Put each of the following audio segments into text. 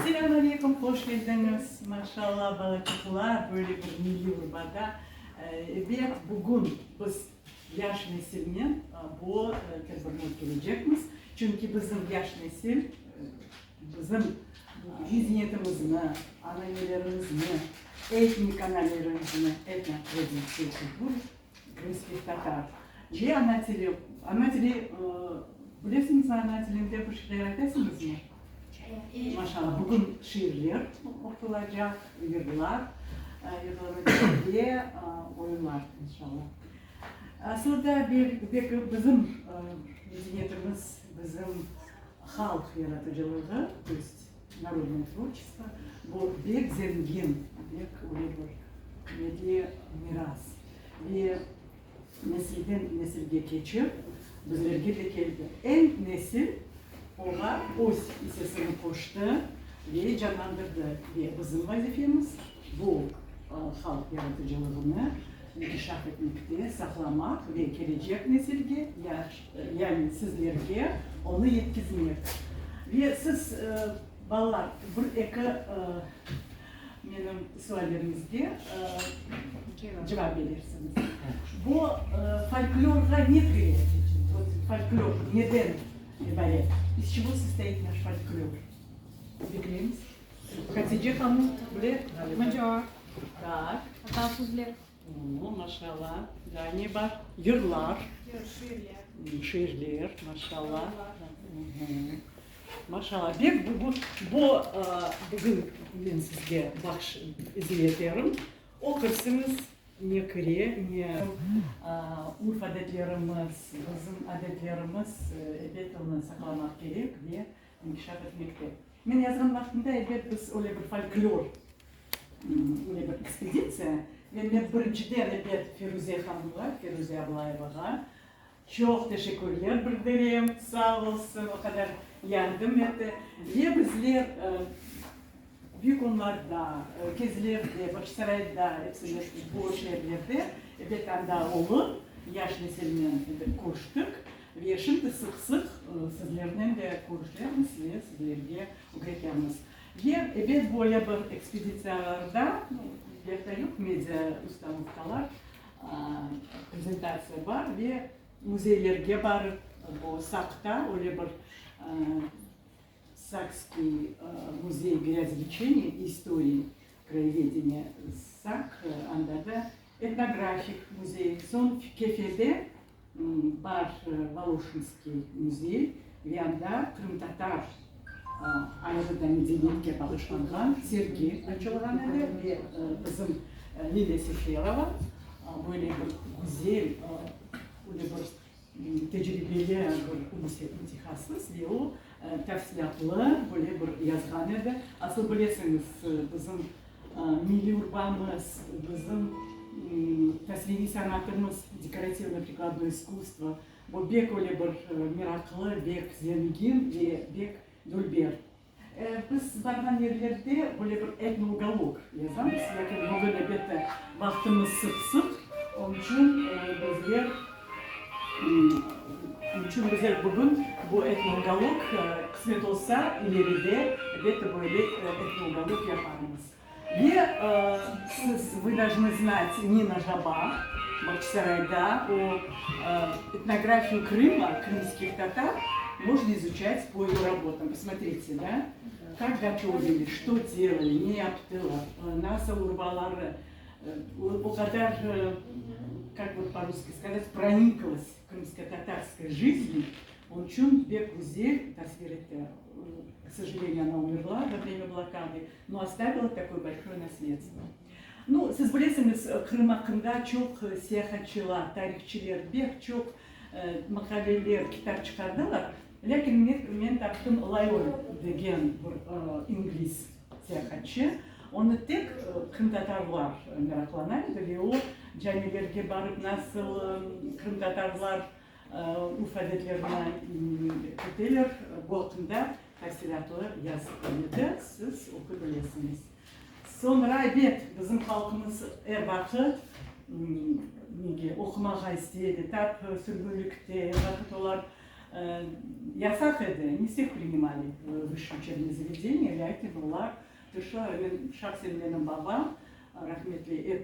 Selamünaleyküm, hoş geldiniz. Maşallah balıkçılar böyle bir milli urbada. Evet, bugün biz yaş nesilinin bu tezgahını görecekmiz. Çünkü bizim yaş nesil, bizim zihniyetimizni, ananelerimizni, etnik ananelerimizni, etnik tradisiya, kültür, Krımskih Tatar. Ve ana tili, bilesiniz ana tilinde bir şeyler aytasınız mı? Maşallah bugün şiirler okutulacak, yırlar, diye oyunlar inşallah. Sonra bizim medeniyetimiz, bizim halk yaratıcılığı, то есть народное творчество, bu bir zengin, bir miras. Ve nesilden nesilge geçip bizlerge de geldi. En nesil ona öz hissesini koştu ve canlandırdı. Ve bizim vazifemiz bu halk yaratıcılığını inkişaf etmekte, saklamak ve gelecek nesilge, yani sizlerge onu yetkizmek. Ve siz ballar, bir benim suallerimizge cevap verirsiniz. Bu folklorga ne kıymet? Folklor neden ibaret? Из чего состоит наш фольклор? Bekleyin. Hatice Hanım, böyle. Macar. Так. Atasözler. Maşallah. Daha ne var? Yırlar. Şiirler. Şiirler, maşallah. Maşallah. Bugün ben sizge izletiyorum. Okursunuz ne kire, ne Urfa adetlerimiz, bizim adetlerimiz elbette saklamak gerek ve inkişaf etmekte. Ben yazgan vaxtında elbette biz öyle bir folklor, öyle bir ekspeditsiya ve ben birinciden elbette Firuze Hanım'a, Firuze Ablayeva'a çok teşekkürler bildireyim, sağ olsun, o kadar yardım etti. Ve bizler büyük onlarda, gezilerde, Başsaray'da, hepsini bu şehirlerde elbette daha olur, yaş nesilinden koştuk. Ve şimdi sık sık sizlerden de konuşuyoruz ve sizlerge öğretiyoruz. Ve evet böyle bir ekspedisiyalarda, elbette yok medya ustalıklar, prezentasiya var ve muzeylerge var, bu Sak'ta öyle bir Сакский музей грязелечения и истории краеведения САК, anda da etnografik muzey. Son Kefe'de var Voloshinskiy muzey ve anda Kırım Tatar ayrıca medeniyetke bağışlanған sergi açılған еді ve bizim Liliya Sefirova böyle bir güzel, öyle bir tecrübeli bir intihasız ve o tafsilatlı böyle bir yazgan еді. Asıl bilesiniz bizim milli urbamız, bizim tasviri sanatımız, dekorativno-prikladное искусство, bu bek öyle bir meraklı, bek zengin ve bek dülber. Biz bargan yerlerde böyle bir etnolog yazamız. Lakin bugün elbette vaktimiz sık. Onun için bizler bugün bu etnolog kısmet olsa ileride elbette böyle etnolog yaparız. Ve вы должны знать Нина Жаба, в Бахчисарайда, о этнографию Крыма, крымских татар, можно изучать по ее работам. Посмотрите, да? Как готовили, что делали, не yaptılar, nasıl урбалары, o kadar, как вот по-русски сказать, прониклась крымско-татарской жизнью, он чун бек узель, к сожалению, она умерла во время блокады, но оставила такое большое наследство. Ну, siz bilesiniz, Kırım hakkında çok seyahatçılar, tarihçiler, bek çok makaleler, kitap çıkardılar. Lakin men taptım Lyon degen bir İngiliz seyahatçı. Onu tek Kırım Tatarlar meraklanardı ve o camilerge barıp nasıl Kırım Tatarlar Urfa adetlerine kötüler, bu hakkında tafsilatlı yazıp siz okuyabilirsiniz. Sonra бет bizim халқымыз вақыт неге оқымаға істеді, тап сүргінлікте вақыт олар ясақ еді, не всех принимали в высшее учебное заведение, ләкин олар шахсенленің баба, рахметли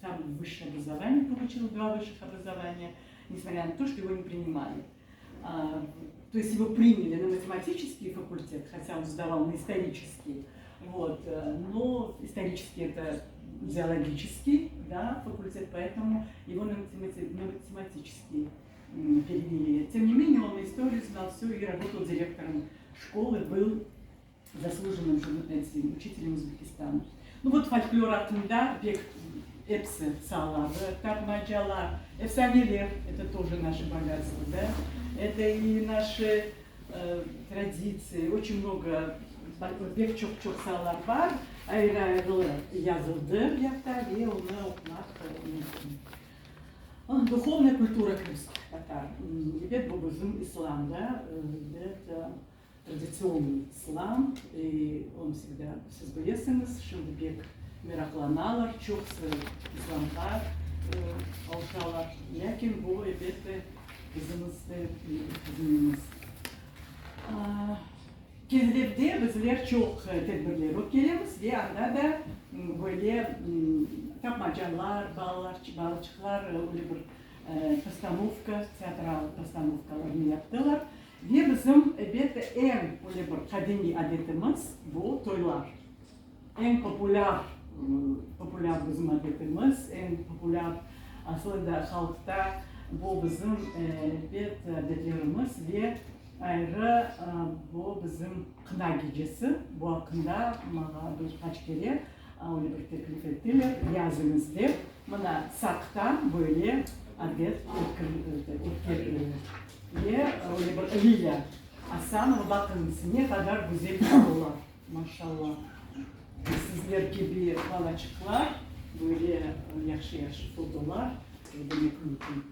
самое высшее образование, получил 2 высших образования, несмотря на то, что его не принимали. То есть его приняли на математический факультет, хотя он сдавал на исторический, вот, но исторический это зоологический, да, факультет, поэтому его на математический перевели. Тем не менее, он историю знал все и работал директором школы, был заслуженным учителем Узбекистана. Ну вот фольклор hakkında pek hepsi sağlardı. Tapmacalar, efsaneler, это тоже наше богатство, да? Это и наши традиции, очень много pek çok sağlar var. Ayrı ayrı yazıldı yapta ve onu okumak mümkün. Духовная культура крымских татар. Ведь буддизм, ислам, да, это традиционный ислам, и он всегда созбоесенес, шимдебек миракланалар, чоксы исламға алшалар, ләкин бұл әбетті bizimiz. Кездерде bizler çok tedbirler ötkeliyoruz ve anda da böyle tapmacalar, balçıklar, öyle bir постановка, teatral постановкаларını yaptılar. Ve bizim elbette en öyle bir kadimi adetimiz bu toylar. En popüler bizim adetimiz, en popüler aslında halkta bu bizim elbette adetlerimiz ve ayrı bu bizim kına gecesi. Bu hakkında bana birkaç kere öyle bir teklif ettiler, yazınız diye. Bana saktan böyle adet ve öyle bir Lila Asanova, bakınız ne kadar güzel fotolar, maşallah. Sizler gibi balacıklar, böyle yakşı fotolar, demek mümkün.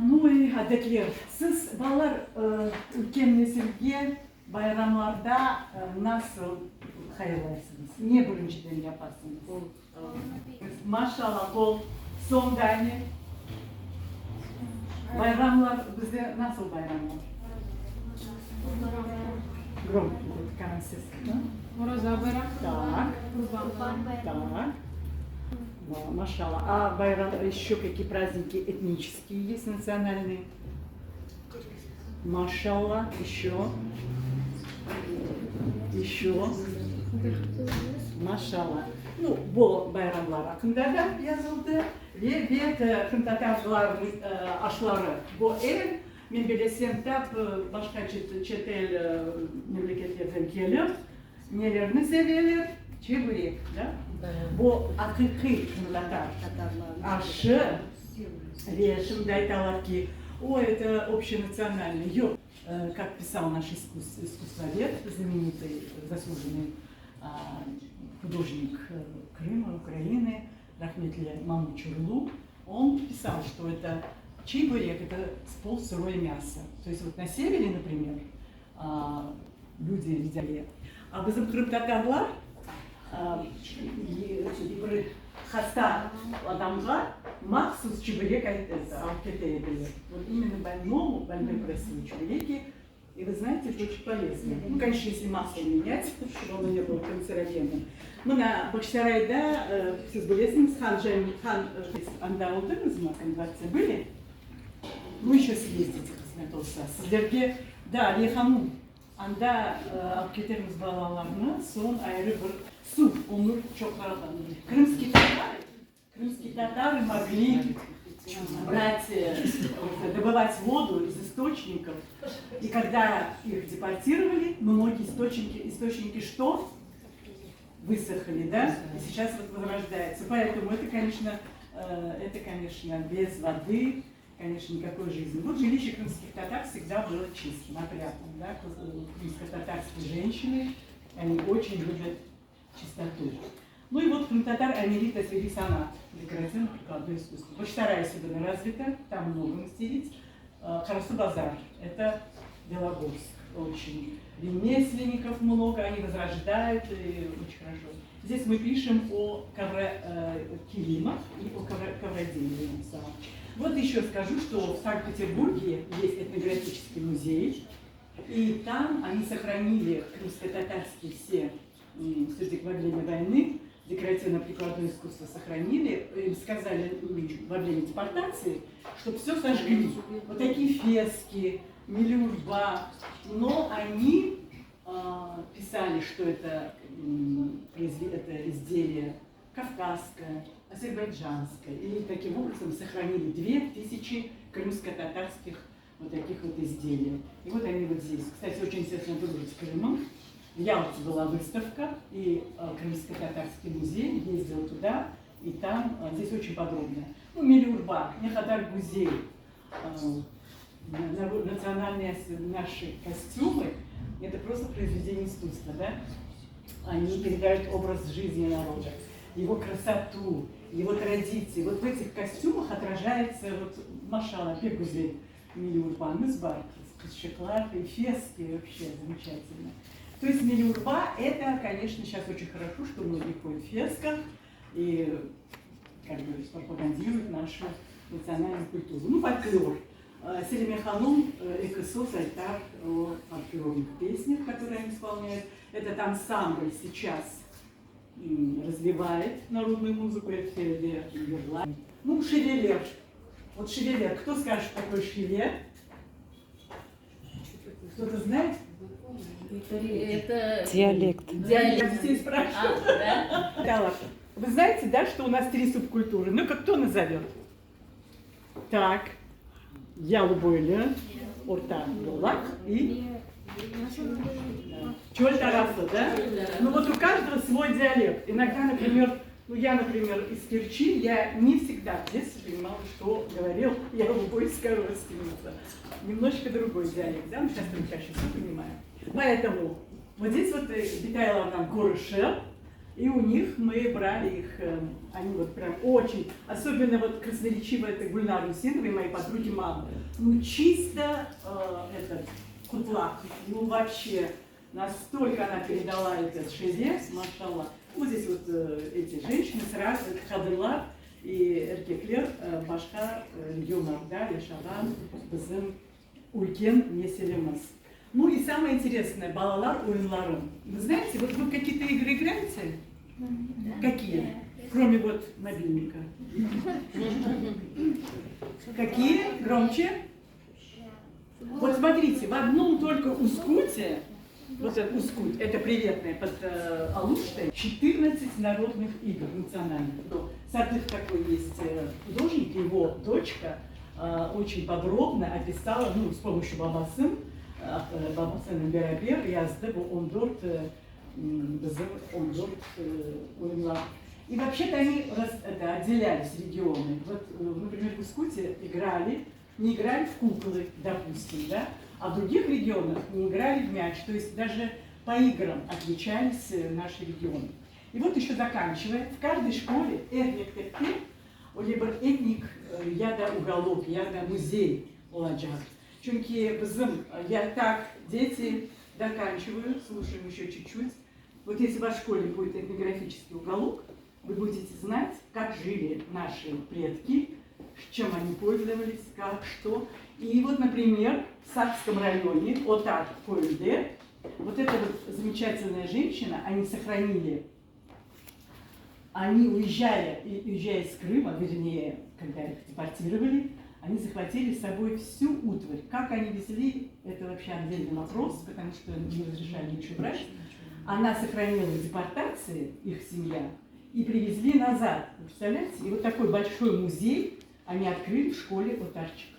Ну и adetler. Siz ballar ülkem nesilge bayramlarda nasıl hayırlarsınız? Niye birinciden yaparsınız? Maşallah bol son tane. Bayramlar bizde nasıl bayramlar? Громко, такая сестра. Мороза байрам. Так, так. Машалла. А байрам, еще какие праздники этнические есть, национальные? Машалла, еще. Машалла. Ну, bu bayramlar hakkında da yazıldı ve kırmızı aşıları bu men bilesem tap başka chet el memleketlerden gelip nelerini seviyorlar? Çevirek, da? Bu hakiki aşı ve şimdi айталар ki о, это общенациональный. Yok, как писал наш искусствовед, знаменитый, заслуженный художник Крыма, Украины, Рахметли Мамучурлу, он писал, что это чебурек, это полусырое мясо. То есть вот на севере, например, люди едят. А bizim kırımtatarlar bir hasta adamға махсус чебурек алып кетеді. Вот именно больной просил чебуреки. И вы знаете, это очень полезно. Ну, конечно, если масло менять, чтобы оно не было канцерогенным. Мы на Бахчисарайда, siz bilirsiniz, хан анда olдыңыз ма, конвакция были? Ну, еще съездите, қызмет olsa. Сіздерге, да, Алихамун, анда алып кетеріміз балаларны, сон ayrı bir su, onu çok Крымские татары могли брать, добывать воду из источников. И когда их депортировали, многие источники что? Высохли, да? И сейчас вот возрождается. Поэтому это, конечно, без воды, конечно, никакой жизни. Вот жилище крымских татар всегда было чистым, опрятным, да? Крымско-татарские женщины, они очень любят чистоту. Ну и вот крым-татар Амелита свели санат, декоративно-прикладное искусство. Бахчисарай особенно развито, там много мастериц. Карасу базар, это Белогорск. очень ремесленников много, они возрождают, и очень хорошо. Здесь мы пишем о килимах и о ковроделии. Вот еще скажу, что в Санкт-Петербурге есть этнографический музей, и там они сохранили крымско-татарские все во время войны, декоративно-прикладное искусство сохранили, им сказали во время депортации, что все сожгли. Вот такие фески, милюрба, но они писали, что это изделие кавказское, азербайджанское, и таким образом сохранили 2000 крымско-татарских вот таких вот изделий. И вот они вот здесь. Кстати, очень интересно выглядит с Крымом. В Ялте была выставка, и Крымско-татарский музей ездил туда, и там здесь очень подробно. Ну, милюрба, нехадар гузей, национальные наши костюмы, это просто произведение искусства, да? Они передают образ жизни народа, его красоту, его традиции. Вот в этих костюмах отражается вот машала, пегузей, милюрба, мызбар, шоколад и фески, вообще замечательно. То есть милюрба — это, конечно, сейчас очень хорошо, что многие ходят в фесках и как бы пропагандируют нашу национальную культуру. Ну, фольклор. Селиме Ханум Экосос Альтар о фольклорных песнях, которые они исполняют. Этот ансамбль сейчас развивает народную музыку, это Феллер и Герлайн. Ну, шевелер. Вот шевелер. Кто скажет, что такое шевелер? Кто-то знает? Это диалект. Я детей спрашиваю. Да, ладно. Вы знаете, да, что у нас 3 субкультуры? Ну-ка, кто назовет? Так. Ялубойле, Орта, Лак и Чоль Тарафа, да? Ну вот у каждого свой диалект. Иногда, например, ну я, например, из Керчи, я не всегда в детстве понимала, что говорил ялубойская родственница. Немножечко другой диалект, да? Мы сейчас чаще все понимаем. Поэтому вот здесь вот обитала нам Горышев, и у них мы брали их, они вот прям очень, особенно вот красноречиво это Гульнар Усинова и мои подруги мамы. Ну чисто этот кутлак, ну вообще настолько она передала этот шевес, машаллах. Вот здесь вот эти женщины сразу, Хадырлар и Эркеклер, Башка, Юмарда, Лешаган, Бзым, Улькен, Неселемас. Ну и самое интересное, балалар уинларым. Вы знаете, вот вы какие-то игры играете? Какие? Кроме вот мобильника. Какие? Громче? Вот смотрите, в одном только Ускуте, вот этот Ускут, это приветное под Алуштой, 14 народных игр национальных. Сатых такой есть художник, его дочка очень подробно описала, ну, с помощью Бабасын, Бабасын Берабер, yazdı bu 14 bizim 14 oyunlar. И вообще-то они отделялись регионы. Вот, например, в Искуте не играли в куклы, допустим, да? А в других регионах не играли в мяч. То есть даже по играм отличались наши регионы. И вот еще заканчивая, в каждой школе этник-тепки, либо этник яда уголок, яда музей уладжак. Чунки бзым, я так, дети, заканчиваю, слушаем еще чуть-чуть. Вот если в вашей школе будет этнографический уголок, вы будете знать, как жили наши предки, чем они пользовались, как, что. И вот, например, в Сакском районе, Отар Койльде, вот эта вот замечательная женщина, они сохранили, они уезжая из Крыма, вернее, когда их депортировали, они захватили с собой всю утварь. Как они везли, это вообще отдельный вопрос, потому что не разрешали ничего брать. Она сохранила в депортации, их семья, и привезли назад. Вы представляете? И вот такой большой музей они открыли в школе Отарчик.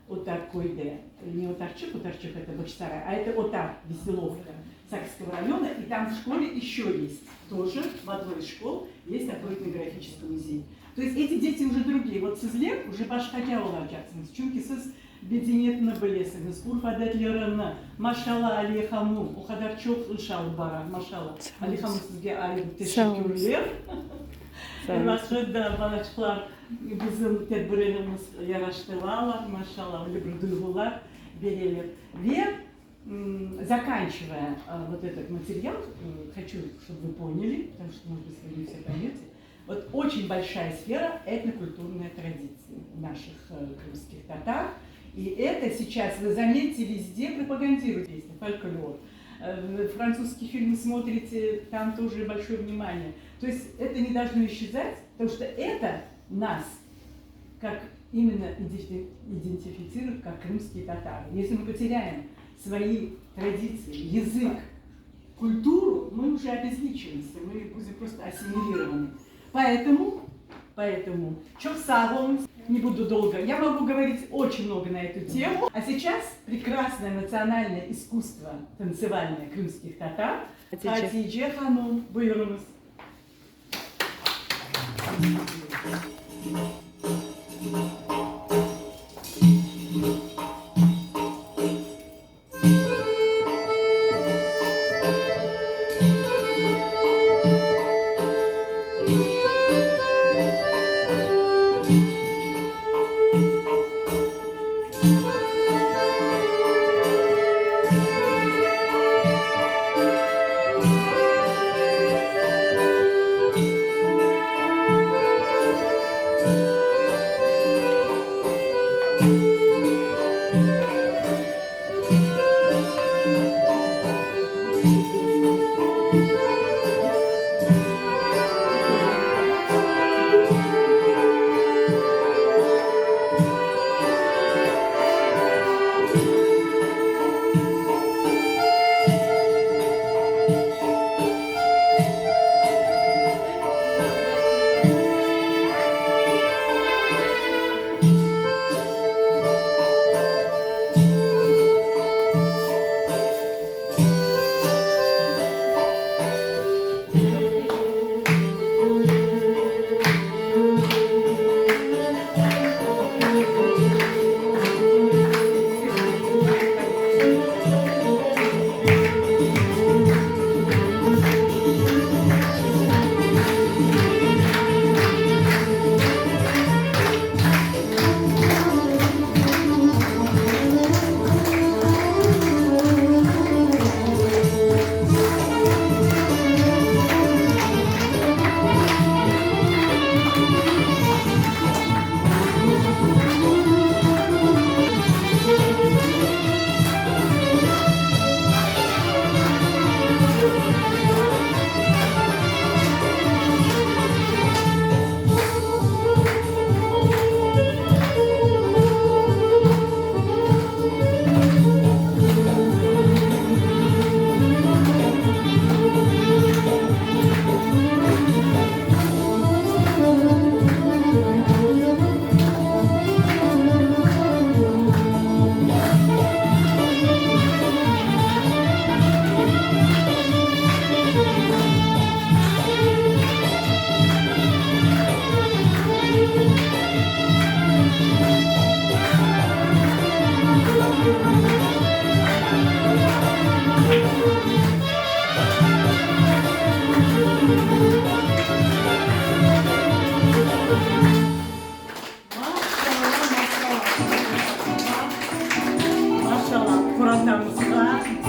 Отар Койде. Не Отарчик, Отарчик это Бахчисарай, а это Отар, Веселовка Сакского района. И там в школе еще есть, тоже в одной из школ есть такой этнографический музей. То есть эти дети уже другие. Вот сізлер уже башқаға оларжақсыңыз. Чүнки сіз бедениетті білесіңіз. Урфадатлеріні, машалла алейхаму, ухадар чоқ ұшалы бара, машалла. Алейхаму сізге алейхам тешекурлер. Машыда балачқылар bizim tedbirimiz yaraştırıyorlar, maşallah, öyle bir duygular verelim. Ve Заканчивая вот этот материал, хочу, чтобы вы поняли, потому что, может быть, вы не все поймете, вот очень большая сфера этнокультурной традиции наших крымских татар. И это сейчас, вы заметите, везде пропагандируют песни, фольклор. Французский фильм смотрите, там тоже большое внимание. То есть это не должно исчезать, потому что это нас как именно идентифицирует как крымские татары. Если мы потеряем свои традиции, язык, культуру, мы уже обезличиваемся, мы будем просто ассимилированы. Поэтому, чопсалом, не буду долго, я могу говорить очень много на эту тему. А сейчас прекрасное национальное искусство танцевальное крымских татар. Хатидже ханум, buyurunuz.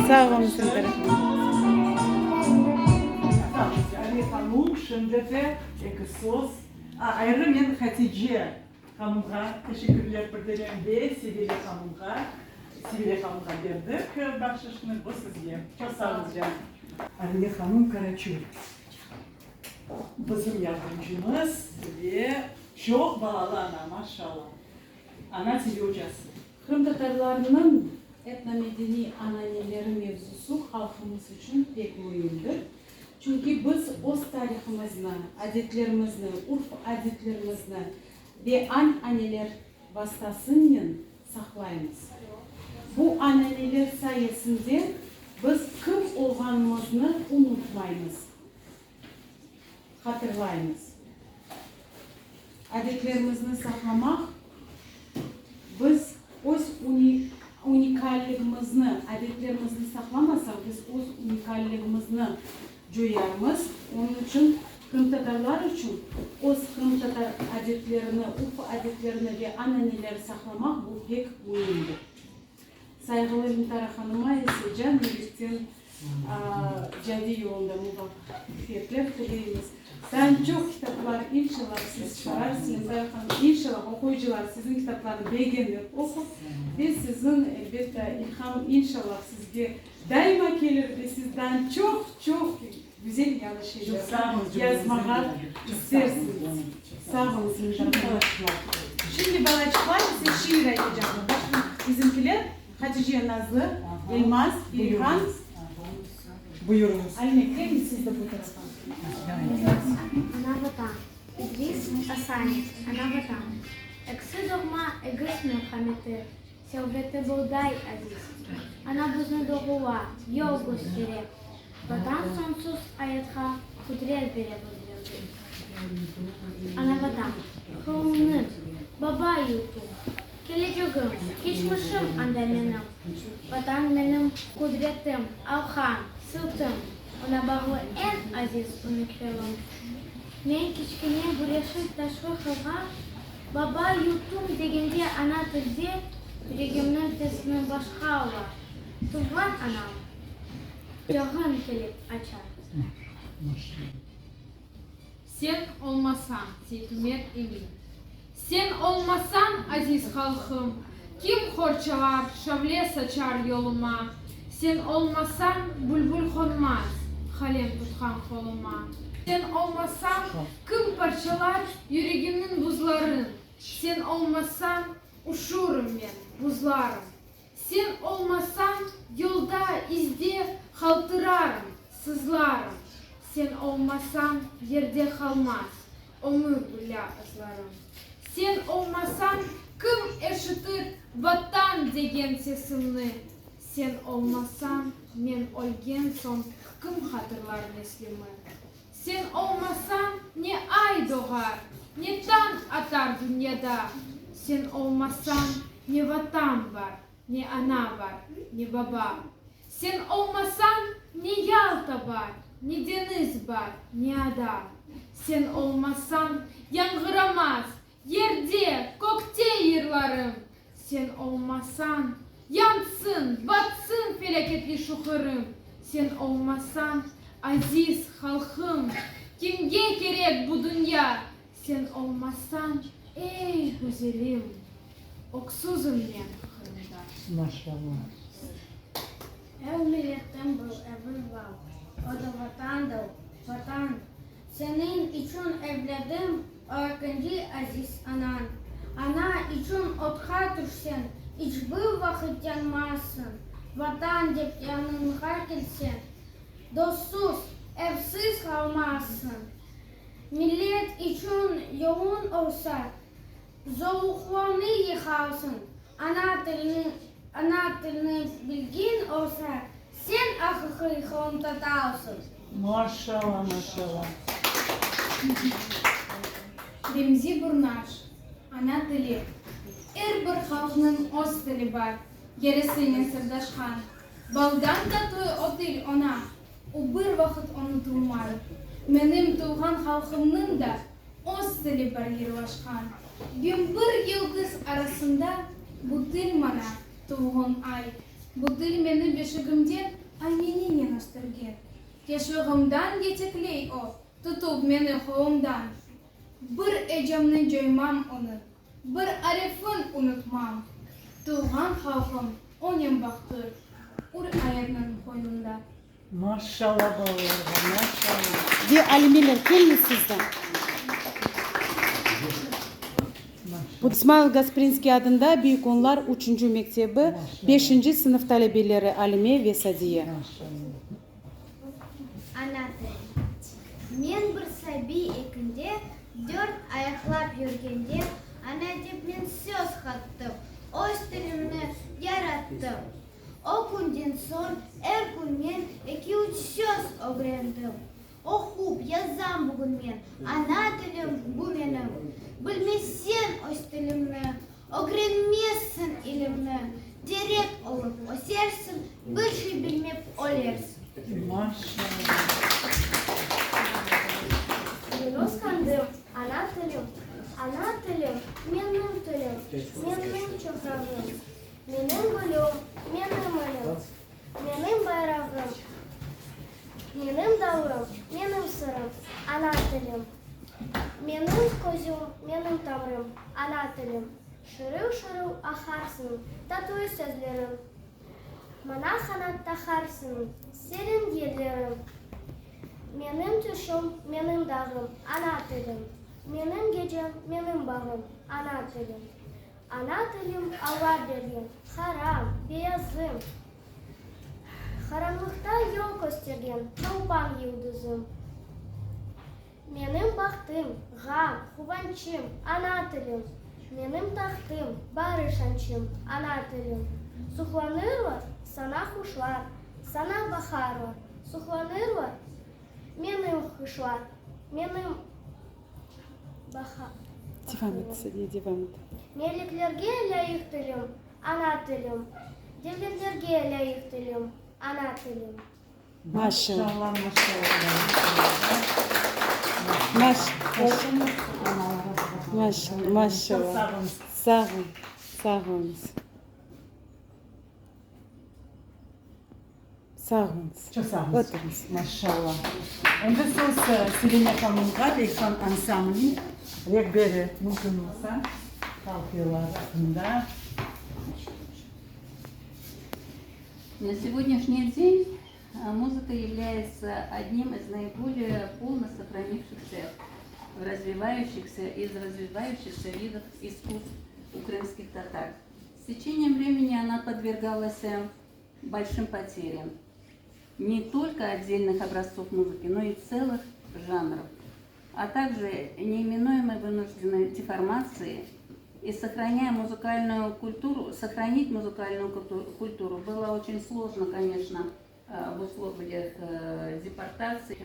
Sağ olun sizlere. Ali Hanım şimdi de söz. Ayrıca ben Hatice Hanım'a teşekkürler bildiren ve Sibile Hanım'a verdik. Bahşişini bu sizge. Çok sağ olun canım. Ali Hanım Karaçur. Bizim yardımcımız ve çok bağlı ana maşallah. Ana TV hocası. Kırım Tatarlarının etnomedeni ananeleri mevzusu halkımız için pek mühimdir. Çünkü biz öz tarihimizni, adetlerimizni, urf adetlerimizni ve anneler vasıtasıyla saklayımız. Bu anneler sayesinde biz kim olganımızı unutmayız, hatırlayız. Adetlerimizni saklamak, biz öz unikalligimizni, adetlerimizni saklamasak biz öz unikalligimizni joyarmız. Onun için Kırım Tatarlar için öz Kırım Tatar adetlerini, urf adetlerini ve ananeleri saklamak bu pek mühimdir. Saygılı Ümiter Hanım'a ise can yürekten jadi yolunda muvaffakiyetler dileriz. Sen çok kitaplar inşallah siz çıkararsınız Ümiter Hanım. İnşallah okuyucular sizin kitaplarını beğenir, okur. Ve sizin elbette ilham inşallah sizge daima gelir ve sizden çok güzel yani şeyler yazmaya istersiniz. Sağ olun Ümiter Hanım. Şimdi bana açıklar size şiir yapacağım. Bizimkiler Hatice Nazlı, Elmas, İlhan. Buyurunuz. Anne, gelir misiniz de bu tarafa? Ana vatan, İdris Asani, ana vatan. Eksi doğma, egis Muhammed'e, sevvete buğday aziz. Ana buznu doğuva, yol gösterir. Vatan sonsuz ayetha, kudret bire buzluyor. Ana vatan, kılının, baba yutu. Geleceğim, geçmişim anda benim. Vatan benim kudretim, avhan, sırtım. Ona bağlı en aziz unutlarım. Men kichkine burashib tashqi xalqa baba yurtum deganda ana tilda yuragimning tasini boshqa olar. Tug'an anam jahon kelib achar. Sen olmasan hikmet emin. Sen olmasan aziz halkım. Kim horçalar, şavle saçar yoluma. Sen olmasan bülbül konmaz. Kalem tutkan koluma. Sen olmasan kim parçalar yüreğimin buzların. Sen olmasan uşurum ben buzlarım. Sen olmasan yolda izde haltırarım, sızlarım. Sen olmasan yerde kalmaz ömür bile azlarım. Sen olmasan kim eşitir vatan degen sesini. Sen olmasan men ölgen son kim hatırlar neslimi. Sen olmasan ne ay doğar, ne tan atar dünyada. Sen olmasan ne vatan var, ne ana var, ne baba. Sen olmasan ne Yalta var, ne deniz var, ne ada. Sen olmasan yangıramaz yerde, gökte yırlarım. Sen olmasan yansın, batsın felaketli şuhurum. Sen olmasan aziz halkım, kimge gerek bu dünya? Sen olmasan ey güzelim, oksuzum ben hırımda. Maşallah. Ev milletten bu evvel var. O da vatandır, vatan. Senin için evladım, öğrenci aziz anan. Ana için otka düşsen, hiçbir vakit yanmazsın. Vatan deyip yanına gelsen, dostsuz, evsiz kalmazsın. Millet için yoğun olsa, zorluklarını yıkarsın. Ana dilini bilgin olsa, sen hakiki konumdasın. Maşallah, maşallah. Remzi Burnaş, ana dili. Bir halkının öz dili var, gerisinin sırdaşkan. Baldan tatlı o dil ona, o bir vakit unutulmalı. Benim tuğan halkımın da öz dili var yerleşkan. Bin bir yıldız arasında bu dil bana tuğan ay. Bu dil beni beşiğimde anneni yanaştırır. Yaşlığımdan yetekley o, tutup beni kolumdan. Bir ecemni coymam onu, bir arifin unutmam. Tuğan halkım onun baktır, ur ayağının koynunda. Maşallah bağırlar, maşallah. Bir alimeler gelin sizden. Bu İsmail Gasprinski adında Büyük Onlar 3. Mektebi 5. sınıf talebeleri Alime ve Sadiye. Ana men bir sabi ekinde, 4 ayaklap yürgende, ana deb men söz kattım, öz dilimni yarattım. O günden son her gün men 2-3 söz öğrendim. Okuyup yazam bugün men, ana dilim bu benim. Bilmezsen öz dilimni, öğrenmezsin ilimni. Direkt olup ösersin, bir şey bilmep ölersin. Maşallah. Yunus kandım, ana tilim, benim tilim, benim çocuğum, benim gülüm, байрағым. Менің дәуірім, менің сырым, ана тілім. Менің көзім, менің тамырым, ана тілім. Шырыл-шырыл ахарсың, тату сөзлерім. Мына қанат тахарсың, серін ерлерім. Менің түшім, менің дағым, ана тілім. Менің гечем, менің бағым, ана тілім. Ана тілім Алла берген, харам, бейазым. Қараңғылықта жол көстерген, шолпан йылдызым. Менің бақтым, ғам, қуанышым, ана тілім. Менің тақтым, барышаншым, ана тілім. Сұхланырлар, сана құшлар, сана бахарлар. Сұхланырлар, менің құшлар, менің баха. Devam et, Sadiye, devam et. Меліклерге ләйік тілім, ана тілім. Девлетлерге ләйік тілім, ана тілім. Maşallah. Maşallah. Maşallah. Maşallah. Sağ olun. Sağ olun. Sağ olun. Çok sağ olun. Oturunuz. Maşallah. Endi so'z Selina Xonimga Bekson ansambli rehberi mumkin bo'lsa xalqlar haqida. На сегодняшний день музыка является одним из наиболее полно сохранившихся из развивающихся видов искусств украинских татар. С течением времени она подвергалась большим потерям. Не только отдельных образцов музыки, но и целых жанров, а также неименуемой вынужденной деформации. И сохранить музыкальную культуру было очень сложно, конечно, в условиях депортации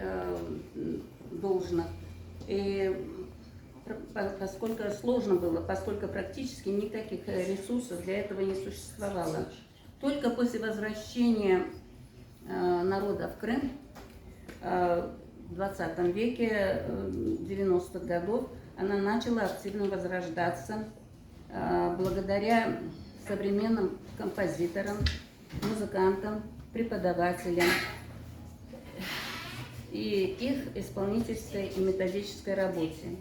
должных. И поскольку практически никаких ресурсов для этого не существовало. Только после возвращения народа в Крым в 20 веке, 90-х годов, она начала активно возрождаться благодаря современным композиторам, музыкантам, преподавателям и их исполнительской и методической работе.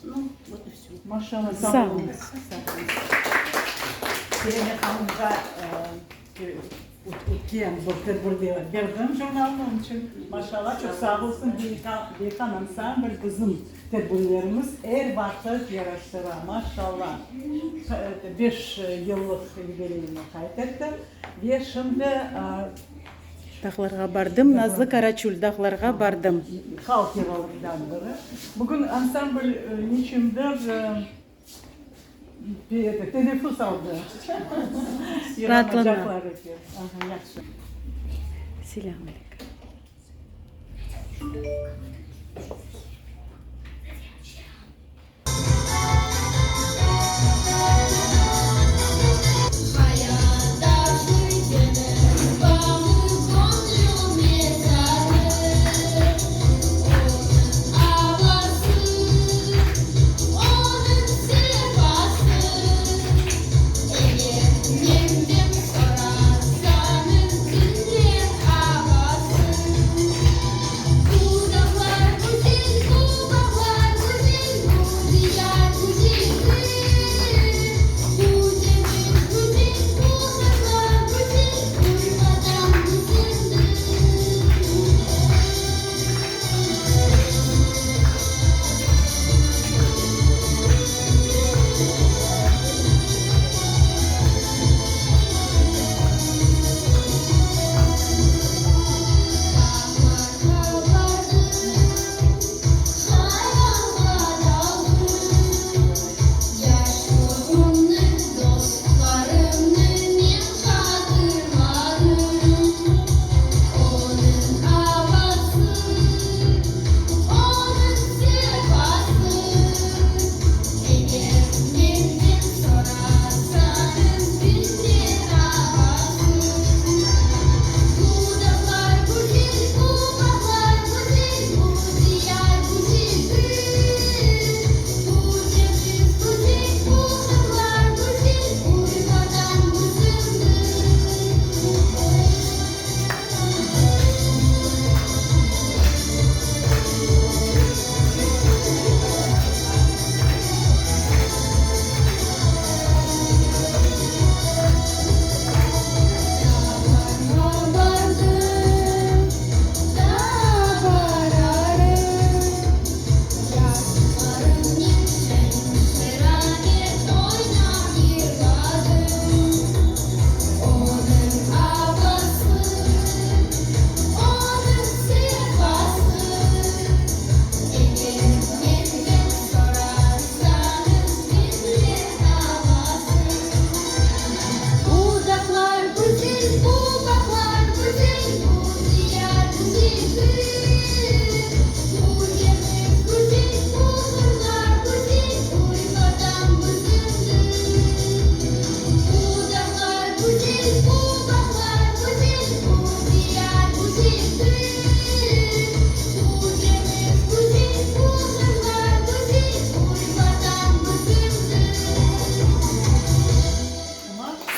Ну, вот и все. Maşallah Sağ sağ olun. olun. Selina Xonimga o'tgan burada berdim jurnalni için. Maşallah çok sağ olsun. Bekan ansambl bizim tedbirlerimiz her vakit yaraştıra. Maşallah. 5 yıllık jubileyini kaydetti. Ve şimdi Dağlarga bardım, Nazlı Karaçul dağlarga bardım. halk yaralarından biri. Bugün ansambl niçimdir bir teneffüs aldı. Rahatlanma. Yaranacaklar ki. Aha, yaxşı. Selamünaleyküm. Kudaklar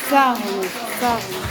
Sağ olun, sağ olun.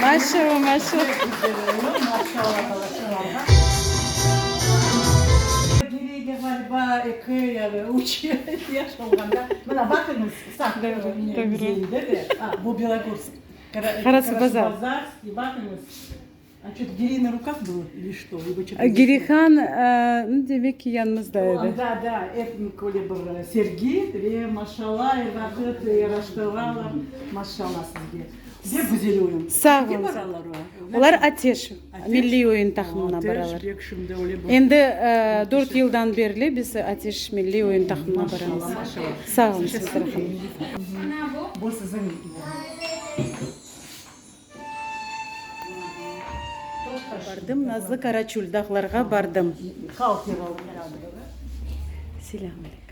Maşallah, maşallah. Geriye galiba yani uçuyor yaş olganda. Buna bakınız, saklı güzelinde de. Bu Белогорск. Карасбазар. И bakınız. А что-то Гири на руках было или что? Girihan demek ki yanımızdaydı. Да, этник oli bir sergi ve maşallah vakit yaraştırıyorlar. Maşallah sizge. Где güzel oyun? Sağ olun. Onlar Ateş, milli oyun takımına baralar. Endi 4 yıldan beri biz Ateş milli oyun takımına baramiz. Sağ olun sizler hanım. Bu sizin. Bardım, Nazlı Karaçuldağlarga bardım. Halk yeri Selamünaleyküm.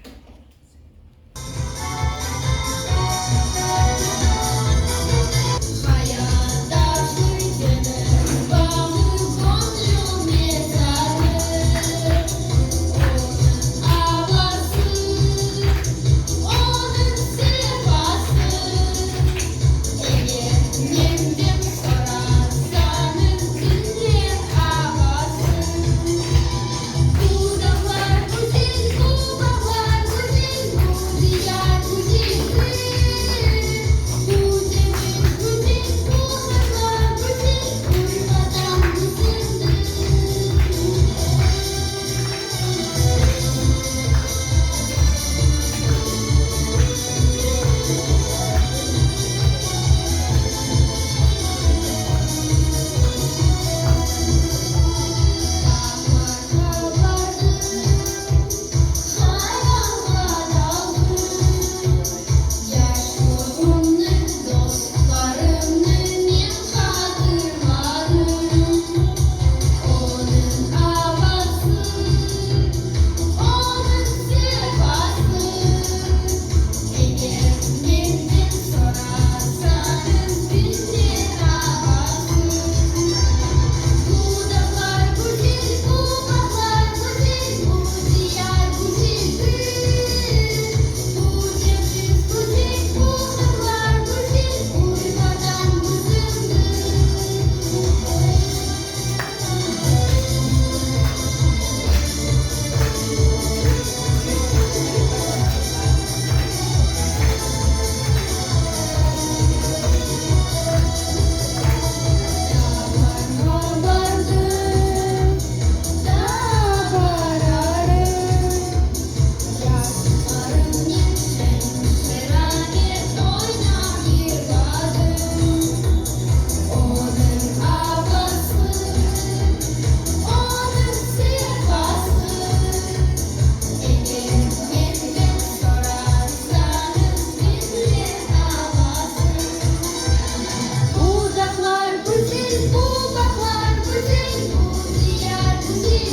bahar güzel, bu diyar güzel.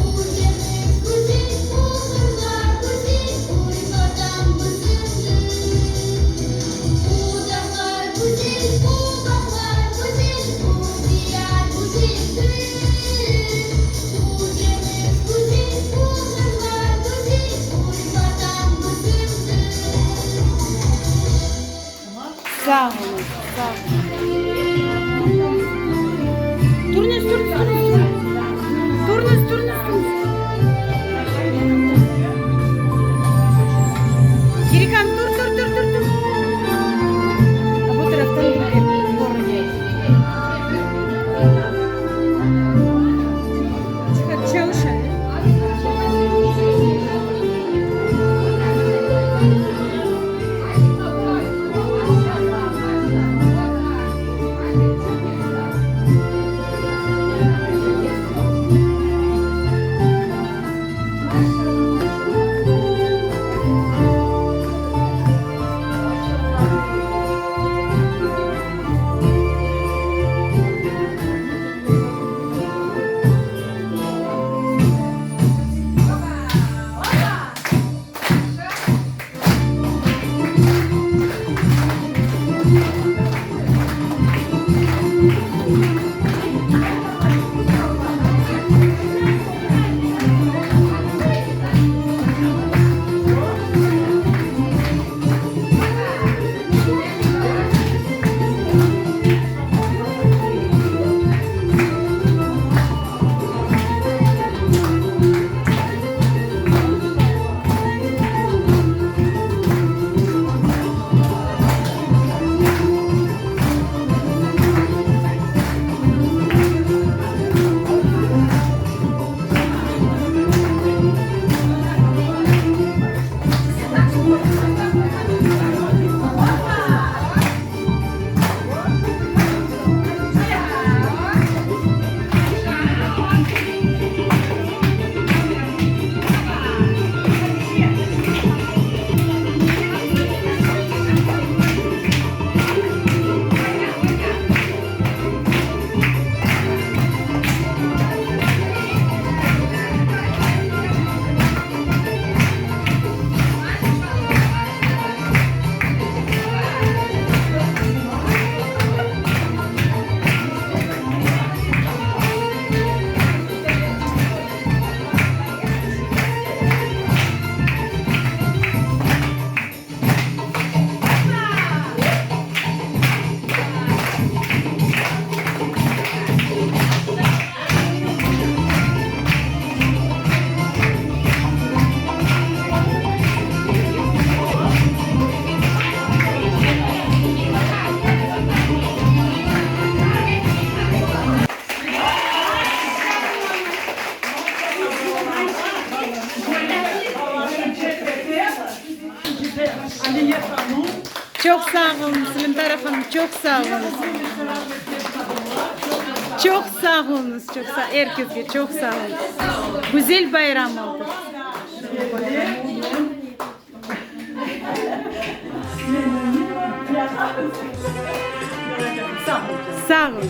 Bu cennet güzel, bu hırlar güzel, bu vatan güzel. Bu dağlar güzel, bu bahar güzel, bu diyar güzel. Bu cennet güzel, bu hırlar güzel, bu vatan güzel. Sağ olun. Sağ olun. Turnus, turnus, turnus. Turnus, turnus, turnus. Girikan, dur, dur, dur, dur, dur. Bu taraftan dur. Çalış hadi. Aliye Hanım. Çok sağ olun Selim tarafım. Çok sağ olun. Çok sağ olun. Çok sağ. Herkese çok sağ olun. Güzel bayram oldu. Sağ olun. Sağ olun.